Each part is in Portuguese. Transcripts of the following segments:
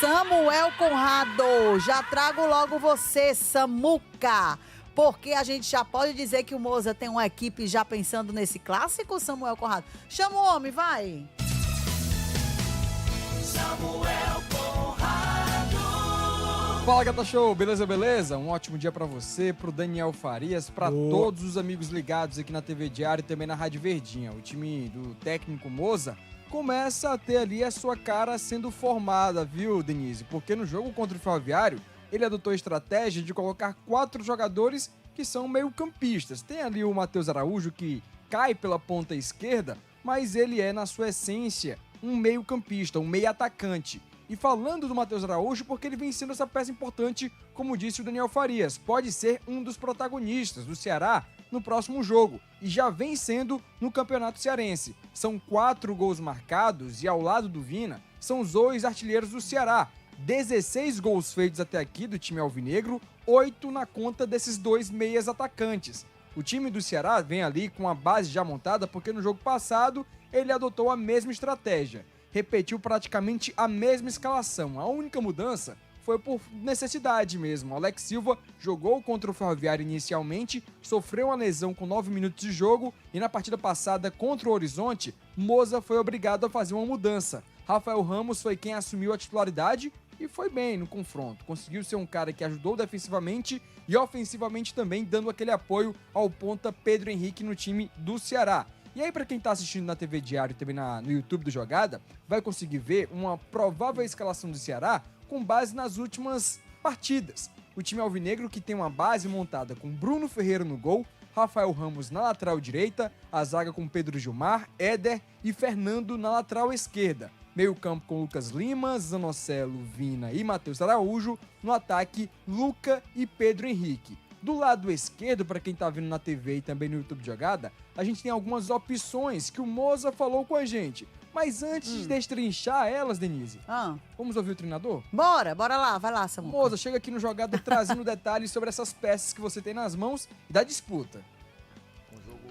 Samuel Conrado, já trago logo você, Samuca, porque a gente já pode dizer que o Moza tem uma equipe já pensando nesse clássico, Samuel Conrado. Chama o homem, vai! Samuel Conrado. Fala, Gata Show, beleza? Um ótimo dia pra você, pro Daniel Farias, pra todos os amigos ligados aqui na TV Diário e também na Rádio Verdinha. O time do técnico Moza começa a ter ali a sua cara sendo formada, viu, Denise? Porque no jogo contra o Ferroviário, ele adotou a estratégia de colocar 4 jogadores que são meio-campistas. Tem ali o Matheus Araújo, que cai pela ponta esquerda, mas ele é, na sua essência, um meio-campista, um meio-atacante. E falando do Matheus Araújo, porque ele vem sendo essa peça importante, como disse o Daniel Farias, pode ser um dos protagonistas do Ceará no próximo jogo, e já vem sendo no Campeonato Cearense. São 4 gols marcados e ao lado do Vina são os 2 artilheiros do Ceará. 16 gols feitos até aqui do time alvinegro, 8 na conta desses 2 meias atacantes. O time do Ceará vem ali com a base já montada porque no jogo passado ele adotou a mesma estratégia. Repetiu praticamente a mesma escalação. A única mudança foi por necessidade mesmo. Alex Silva jogou contra o Ferroviário inicialmente, sofreu uma lesão com 9 minutos de jogo e na partida passada contra o Horizonte, Moza foi obrigado a fazer uma mudança. Rafael Ramos foi quem assumiu a titularidade e foi bem no confronto. Conseguiu ser um cara que ajudou defensivamente e ofensivamente também, dando aquele apoio ao ponta Pedro Henrique no time do Ceará. E aí, para quem tá assistindo na TV Diário e também no YouTube do Jogada, vai conseguir ver uma provável escalação do Ceará com base nas últimas partidas. O time alvinegro que tem uma base montada com Bruno Ferreira no gol, Rafael Ramos na lateral direita, a zaga com Pedro Gilmar, Éder e Fernando na lateral esquerda. Meio campo com Lucas Lima, Zanocelo, Vina e Matheus Araújo. No ataque, Luca e Pedro Henrique. Do lado esquerdo, para quem tá vendo na TV e também no YouTube de Jogada, a gente tem algumas opções que o Moza falou com a gente. Mas antes de destrinchar elas, Denise, vamos ouvir o treinador? Bora lá, vai lá, Samuca. Moza, chega aqui no Jogada trazendo detalhes sobre essas peças que você tem nas mãos e da disputa. Um jogo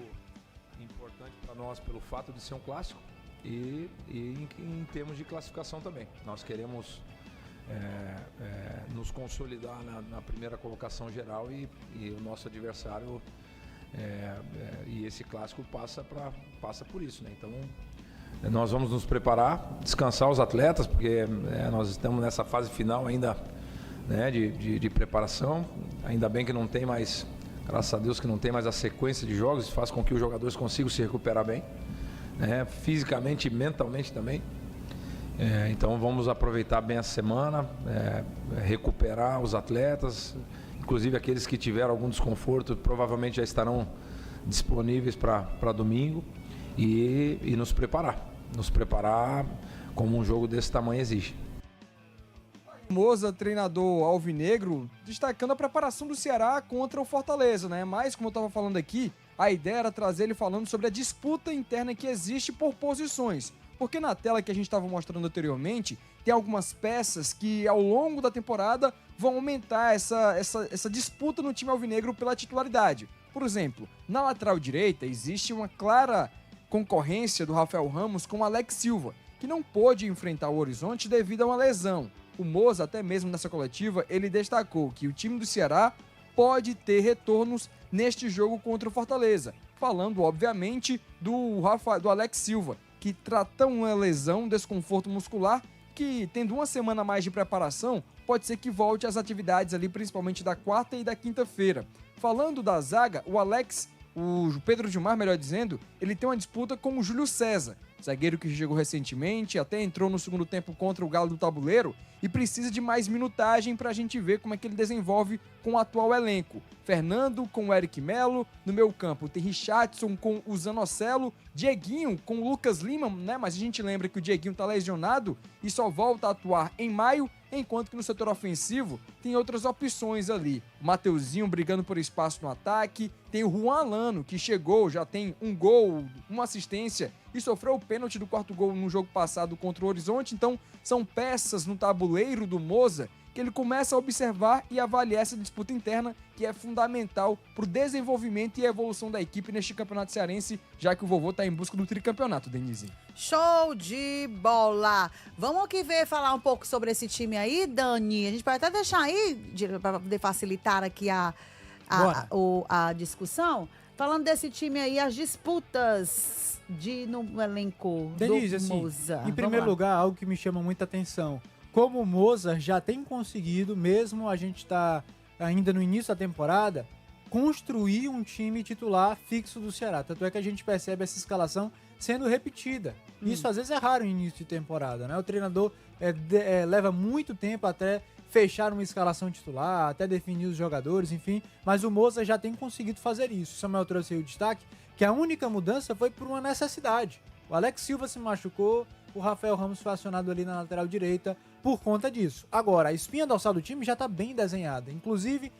importante para nós pelo fato de ser um clássico e em termos de classificação também. Nós queremos nos consolidar na primeira colocação geral e o nosso adversário e esse clássico passa por isso, né? Então nós vamos nos preparar, descansar os atletas, porque nós estamos nessa fase final ainda, né, de preparação. Ainda bem que não tem mais, graças a Deus que não tem mais a sequência de jogos, isso faz com que os jogadores consigam se recuperar bem, né, fisicamente e mentalmente também. Então vamos aproveitar bem a semana, recuperar os atletas, inclusive aqueles que tiveram algum desconforto provavelmente já estarão disponíveis para domingo e nos preparar como um jogo desse tamanho exige. Moza, treinador alvinegro, destacando a preparação do Ceará contra o Fortaleza, né? Mas, como eu estava falando aqui, a ideia era trazer ele falando sobre a disputa interna que existe por posições. Porque na tela que a gente estava mostrando anteriormente, tem algumas peças que ao longo da temporada vão aumentar essa disputa no time alvinegro pela titularidade. Por exemplo, na lateral direita existe uma clara concorrência do Rafael Ramos com o Alex Silva, que não pôde enfrentar o Horizonte devido a uma lesão. O Moza, até mesmo nessa coletiva, ele destacou que o time do Ceará pode ter retornos neste jogo contra o Fortaleza, falando obviamente do Alex Silva, que trata uma lesão, um desconforto muscular, que tendo uma semana a mais de preparação, pode ser que volte às atividades ali, principalmente da quarta e da quinta-feira. Falando da zaga, o Pedro Gilmar, melhor dizendo, ele tem uma disputa com o Júlio César, zagueiro que chegou recentemente, até entrou no segundo tempo contra o Galo do Tabuleiro e precisa de mais minutagem pra gente ver como é que ele desenvolve com o atual elenco. Fernando com o Eric Melo, no meio campo tem Richardson com o Zanocelo, Dieguinho com o Lucas Lima, né? Mas a gente lembra que o Dieguinho tá lesionado e só volta a atuar em maio, enquanto que no setor ofensivo tem outras opções ali. O Mateuzinho brigando por espaço no ataque, tem o Juan Alano, que chegou, já tem um gol, uma assistência e sofreu o pênalti do quarto gol no jogo passado contra o Horizonte. Então, são peças no tabuleiro do Moza que ele começa a observar e avaliar essa disputa interna, que é fundamental para o desenvolvimento e evolução da equipe neste campeonato cearense, já que o vovô está em busca do tricampeonato, Denise. Show de bola! Vamos aqui falar um pouco sobre esse time aí, Dani. A gente pode até deixar aí, para poder facilitar aqui a discussão. Falando desse time aí, as disputas no elenco Denise, do Moza. Em primeiro lugar, algo que me chama muita atenção. Como o Moza já tem conseguido, mesmo a gente tá ainda no início da temporada, construir um time titular fixo do Ceará. Tanto é que a gente percebe essa escalação sendo repetida. Isso às vezes é raro no início de temporada, né? O treinador leva muito tempo até fechar uma escalação titular, até definir os jogadores, enfim. Mas o Moza já tem conseguido fazer isso. O Samuel trouxe aí o destaque que a única mudança foi por uma necessidade. O Alex Silva se machucou, o Rafael Ramos foi acionado ali na lateral direita por conta disso. Agora, a espinha dorsal do time já está bem desenhada. Inclusive,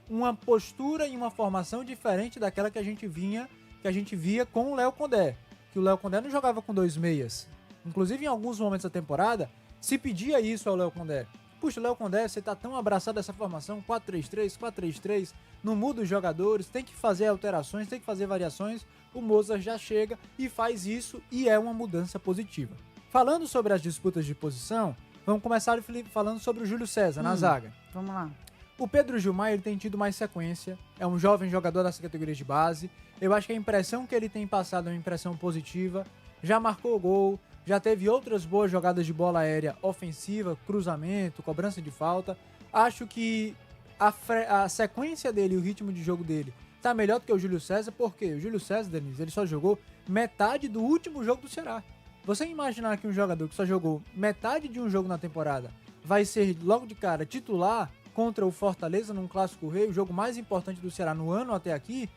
uma postura e uma formação diferente daquela que a gente via com o Léo Condé. Que o Léo Condé não jogava com 2 meias. Inclusive, em alguns momentos da temporada, se pedia isso ao Léo Condé. Puxa, Léo Condé, você tá tão abraçado a essa formação, 4-3-3, 4-3-3, não muda os jogadores, tem que fazer alterações, tem que fazer variações. O Moza já chega e faz isso e é uma mudança positiva. Falando sobre as disputas de posição, vamos começar falando sobre o Júlio César na zaga. Vamos lá. O Pedro Gilmar, ele tem tido mais sequência, é um jovem jogador dessa categoria de base. Eu acho que a impressão que ele tem passado é uma impressão positiva, já marcou gol, já teve outras boas jogadas de bola aérea ofensiva, cruzamento, cobrança de falta. Acho que a sequência dele e o ritmo de jogo dele tá melhor do que o Júlio César, porque o Júlio César, Denise, ele só jogou metade do último jogo do Ceará. Você imaginar que um jogador que só jogou metade de um jogo na temporada vai ser logo de cara titular contra o Fortaleza num Clássico Rei, o jogo mais importante do Ceará no ano até aqui,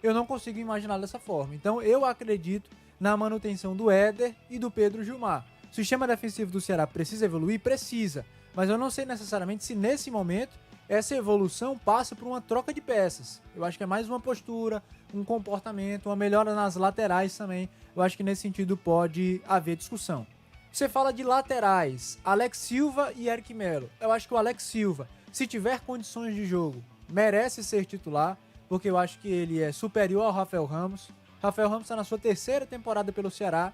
eu não consigo imaginar dessa forma. Então eu acredito na manutenção do Éder e do Pedro Gilmar. O sistema defensivo do Ceará precisa evoluir? Precisa. Mas eu não sei necessariamente se nesse momento essa evolução passa por uma troca de peças. Eu acho que é mais uma postura, um comportamento, uma melhora nas laterais também. Eu acho que nesse sentido pode haver discussão. Você fala de laterais, Alex Silva e Eric Melo. Eu acho que o Alex Silva, se tiver condições de jogo, merece ser titular, porque eu acho que ele é superior ao Rafael Ramos. Rafael Ramos está na sua 3ª temporada pelo Ceará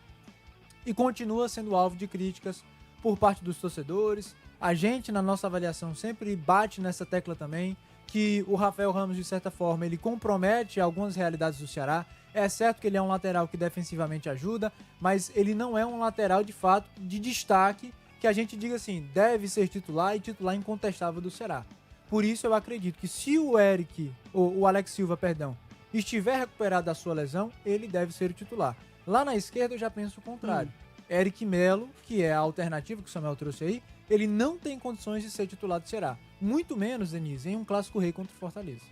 e continua sendo alvo de críticas por parte dos torcedores. A gente, na nossa avaliação, sempre bate nessa tecla também, que o Rafael Ramos, de certa forma, ele compromete algumas realidades do Ceará. É certo que ele é um lateral que defensivamente ajuda, mas ele não é um lateral, de fato, de destaque, que a gente diga assim, deve ser titular e titular incontestável do Ceará. Por isso eu acredito que se o Alex Silva, estiver recuperado da sua lesão, ele deve ser o titular. Lá na esquerda eu já penso o contrário. Eric Melo, que é a alternativa que o Samuel trouxe aí, ele não tem condições de ser titular do Ceará. Muito menos, Denise, em um Clássico Rei contra o Fortaleza.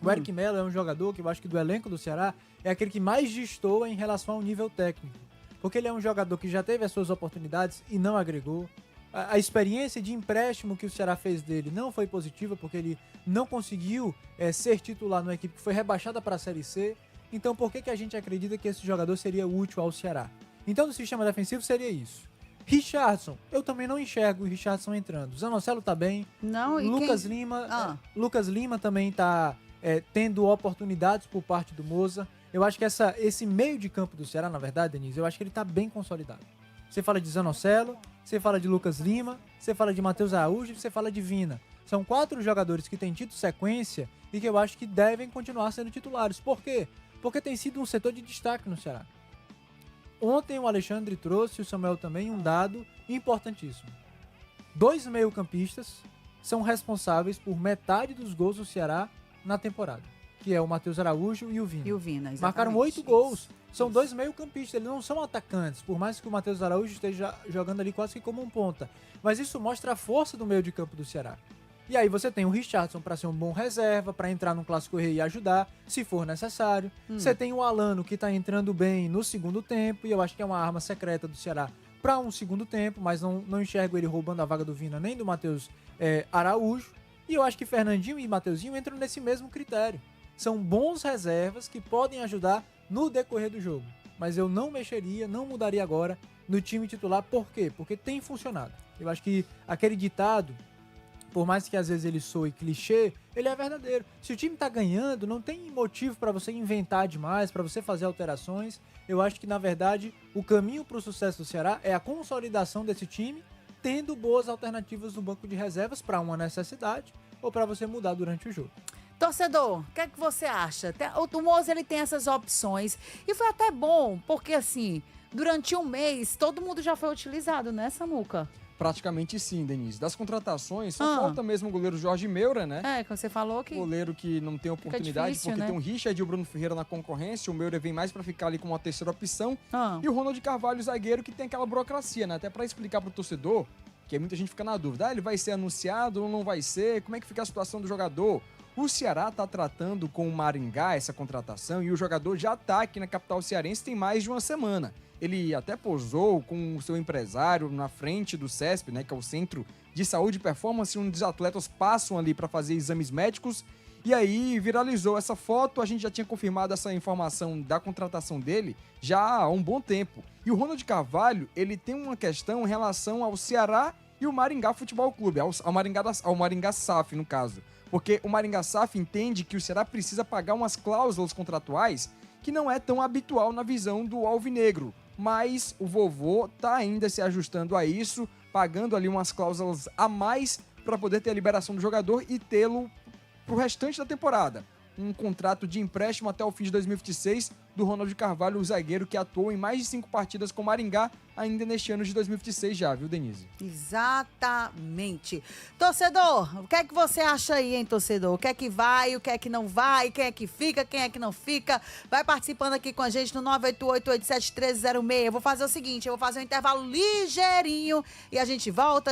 O Eric Melo é um jogador que eu acho que do elenco do Ceará é aquele que mais destoa em relação ao nível técnico. Porque ele é um jogador que já teve as suas oportunidades e não agregou. A experiência de empréstimo que o Ceará fez dele não foi positiva, porque ele não conseguiu ser titular numa equipe que foi rebaixada para a Série C. Então por que a gente acredita que esse jogador seria útil ao Ceará? Então no sistema defensivo seria isso. Richardson, eu também não enxergo o Richardson entrando. Zanocelo tá bem. Não, e Lucas Lima, Lucas Lima também tá tendo oportunidades por parte do Moza. Eu acho que esse meio de campo do Ceará, na verdade, Denise, eu acho que ele tá bem consolidado. Você fala de Zanocelo, você fala de Lucas Lima, você fala de Matheus Araújo e você fala de Vina. São 4 jogadores que têm tido sequência e que eu acho que devem continuar sendo titulares. Por quê? Porque tem sido um setor de destaque no Ceará. Ontem o Alexandre trouxe, o Samuel também, um dado importantíssimo. 2 meio-campistas são responsáveis por metade dos gols do Ceará na temporada, que é o Matheus Araújo e o Vina. Exatamente. Marcaram 8 gols. São 2 meio-campistas, eles não são atacantes, por mais que o Matheus Araújo esteja jogando ali quase que como um ponta. Mas isso mostra a força do meio de campo do Ceará. E aí você tem o Richardson para ser um bom reserva, para entrar no Clássico Rei e ajudar, se for necessário. Você tem o Alano, que está entrando bem no segundo tempo, e eu acho que é uma arma secreta do Ceará para um segundo tempo, mas não enxergo ele roubando a vaga do Vina nem do Matheus Araújo. E eu acho que Fernandinho e Mateuzinho entram nesse mesmo critério. São bons reservas que podem ajudar no decorrer do jogo. mas eu não mexeria, não mudaria agora no time titular. Por quê? Porque tem funcionado. Eu acho que aquele ditado, por mais que às vezes ele soe clichê, ele é verdadeiro. Se o time tá ganhando, não tem motivo para você inventar demais, para você fazer alterações. Eu acho que, na verdade, o caminho para o sucesso do Ceará é a consolidação desse time, tendo boas alternativas no banco de reservas para uma necessidade ou para você mudar durante o jogo. Torcedor, o que é que você acha? O Moza, ele tem essas opções. E foi até bom, porque assim, durante um mês, todo mundo já foi utilizado, né, Samuca? Praticamente sim, Denise. Das contratações, só falta mesmo o goleiro Jorge Meura, né? É, que você falou que... Goleiro que não tem oportunidade, difícil, porque né? tem o Richard e o Bruno Ferreira na concorrência. O Meura vem mais pra ficar ali como uma terceira opção. Ah. E o Ronald Carvalho, zagueiro, que tem aquela burocracia, né? Até pra explicar pro torcedor, que aí muita gente fica na dúvida. Ele vai ser anunciado ou não vai ser? Como é que fica a situação do jogador? O Ceará tá tratando com o Maringá essa contratação e o jogador já tá aqui na capital cearense tem mais de uma semana. Ele até posou com o seu empresário na frente do CESP, né, que é o Centro de Saúde e Performance, onde os atletas passam ali para fazer exames médicos. E aí viralizou essa foto, a gente já tinha confirmado essa informação da contratação dele já há um bom tempo. E o Ronald Carvalho, ele tem uma questão em relação ao Ceará e o Maringá Futebol Clube, ao Maringá SAF, no caso. Porque o Maringá SAF entende que o Ceará precisa pagar umas cláusulas contratuais que não é tão habitual na visão do alvinegro. Mas o vovô tá ainda se ajustando a isso, pagando ali umas cláusulas a mais para poder ter a liberação do jogador e tê-lo pro restante da temporada. Um contrato de empréstimo até o fim de 2026 do Ronald Carvalho, o zagueiro que atuou em mais de 5 partidas com o Maringá, ainda neste ano de 2026 já, viu, Denise? Exatamente. Torcedor, o que é que você acha aí, hein, torcedor? O que é que vai, o que é que não vai, quem é que fica, quem é que não fica? Vai participando aqui com a gente no 988-87306. Eu vou fazer o seguinte, eu vou fazer um intervalo ligeirinho e a gente volta.